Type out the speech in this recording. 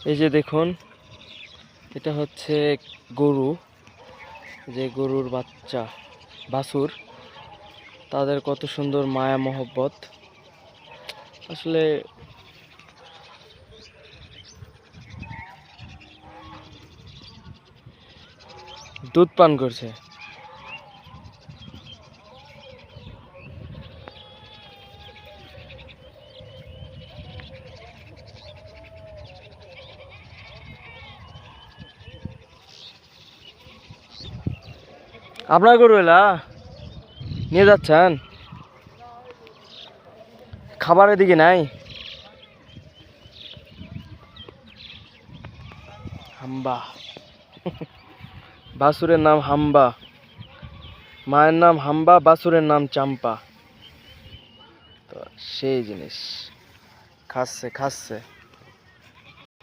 এই যে দেখুন, এটা হচ্ছে গরু, যে গরুর বাচ্চা বাছুর, তাদের কত সুন্দর মায়া মহব্বত। আসলে দুধ পান করছে। আপনার গরু এলা নিয়ে যাচ্ছেন? খাবারের দিকে নাই? হাম্বা। বাছুরের নাম হাম্বা, মায়ের নাম হাম্বা, বাছুরের নাম চাম্পা। তো সেই জিনিস খাচ্ছে খাচ্ছে।